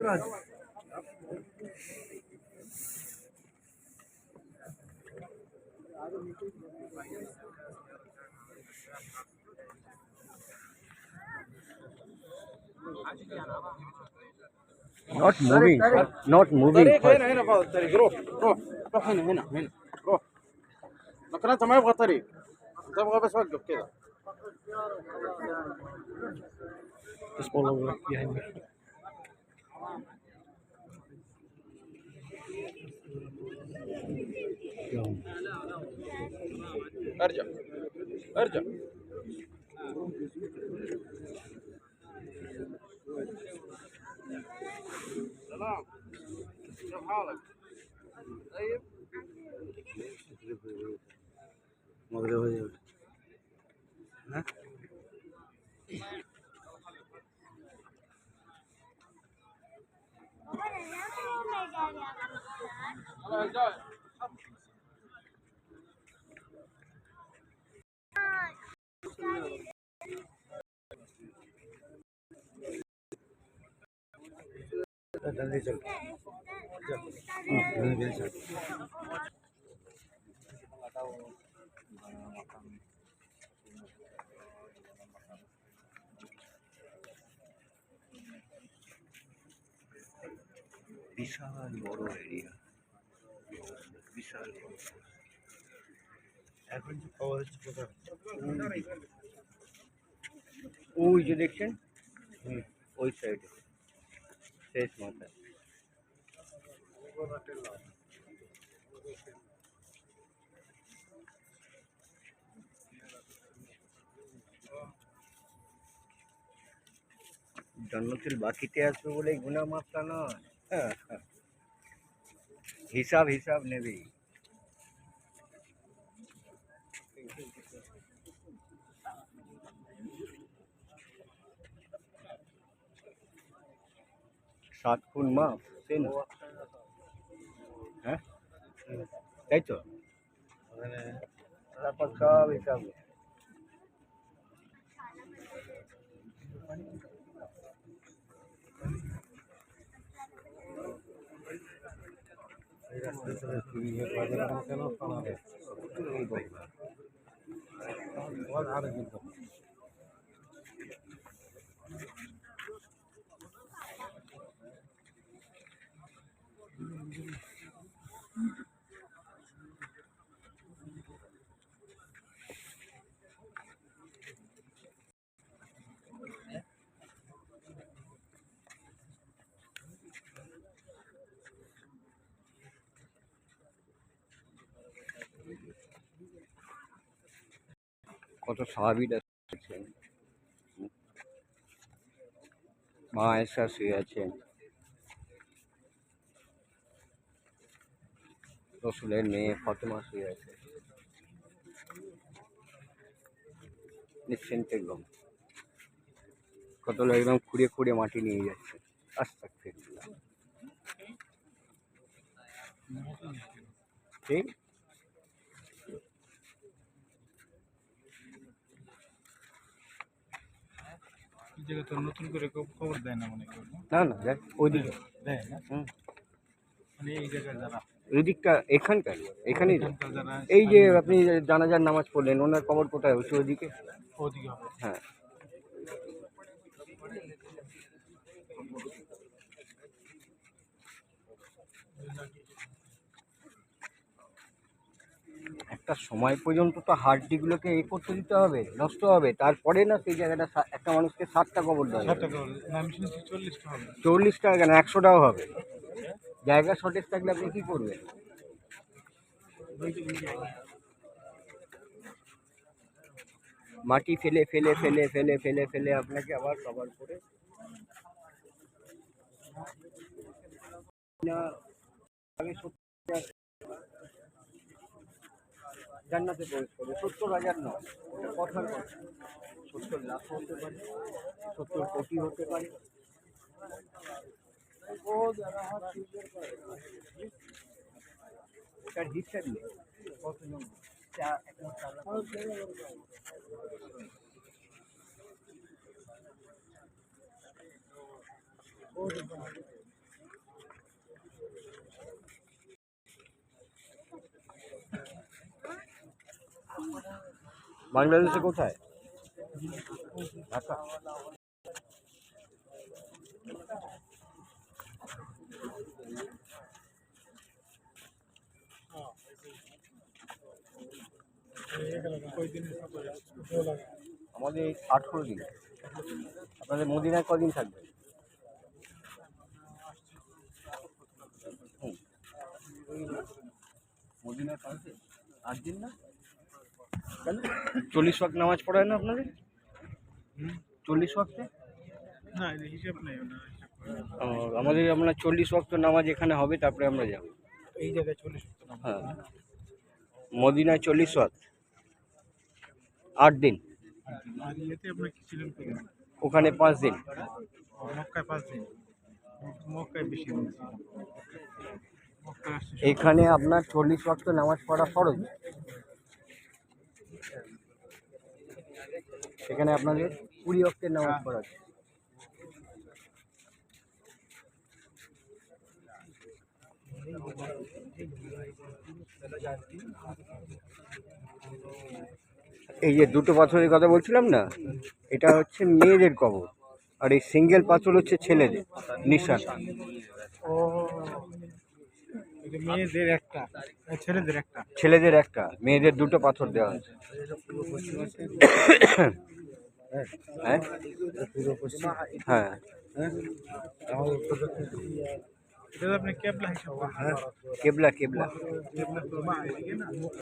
Not moving, not moving. طريق هنا فاضي الطريق. روح روح روح هنا روح. لكن انت ما يبغى طريق، انت تبغى بس وقف كذا. Just follow behind me. ارجع ارجع. سلام، كيف حالك؟ طيب. ها؟ जल्दी चल जल्दी चल। বিশাল বড় এরিয়া, বিশাল বড়। এখন যে পাওয়া যাচ্ছে কোথায়? ওই যে দেখছেন ওই সাইডে শেষ মাথায়। জন্মতিল বাকিতে আসবে বলে গুনা মাপটা নয়, হিসাব হিসাব নেবেই। সাত খুন মাপ সেই না, হ্যাঁ তাই তো, তারপর সব হিসাব। কত স্বাভাবিক আছে, মা এসা শুয়ে আছেন, রসুলের মেয়ে ফাতেমা শুয়ে আছে নিশ্চিন্তে একদম। কত লোক একদম খুঁড়িয়ে খুঁড়িয়ে মাটি নিয়ে যাচ্ছে। আস্তে ঠিক জায়গা তো নতুন করে খবর দেয় না মনে করি। না না দেখ ওইদিকে দেয় না, মানে এই জায়গায় যারা ওই দিকটা এখানকার এখানেই এই যে আপনি জানাজার নামাজ পড়লেন ওনার খবর কোথায় হচ্ছে ওইদিকে, ওদিকে হবে। হ্যাঁ একটা সময় পর্যন্ত তো হাড্ডিগুলোকে এ করতে দিতে হবে, নষ্ট হবে, তারপরে না সেই জায়গাটা একটা মানুষকে 7টা কবর দেওয়া হবে। 40 টাকা কেন 100 টাকাও হবে। জায়গা শর্টেজ থাকলে আপনি কি করবেন? মাটি ফেলে ফেলে ফেলে ফেলে ফেলে ফেলে আপনাকে আবার কভার করে জান্নাতে প্রবেশ করবে। 70,000 নয়, কথার কথা, 70 লাখ হতে পারে, 70 কোটি হতে পারে। এটার হিসাব নেই কত নম্বর। বাংলাদেশে কোথায়? ঢাকা। আমাদের 18 দিন। আপনাদের মদিনায় কদিন থাকবে? মদিনায় 5 দিন, 8 দিন না? কেন 40 ওয়াক্ত নামাজ পড়ায় না আপনাদের? 40 ওয়াক্তে? না হিসাব নেই আমাদের আমরা 40 ওয়াক্ত নামাজ এখানে হবে, তারপরে আমরা যাব। এই জায়গায় 40 হ্যাঁ, মদিনায় 40 ওয়াক্ত, 8 দিন। আর ইয়েতে আপনার কি ছিলেন ওখানে 5 দিন। মক্কায় 5 দিন, মক্কায় বেশি দিন ছিল। মক্কায় আসছে এখানে আপনার 40 ওয়াক্ত নামাজ পড়া ফরজ। সেখানে আপনাদের 20 ওয়াক্তের নামাজ পড়া আছে। এই যে দুটো পাথরের কথা বলছিলাম না, এটা হচ্ছে মেয়েদের কবর, আর এই সিঙ্গেল পাথর হচ্ছে ছেলেদের নিশান। ও মেয়েদের একটা, ছেলেদের একটা। ছেলেদের একটা, মেয়েদের দুটো পাথর দেওয়া হয়েছে। হ্যাঁ হ্যাঁ, এটা আপনি কেবলা হিসাব করেন। কেবলা কেবলা। কেবলা তো এদিকে না।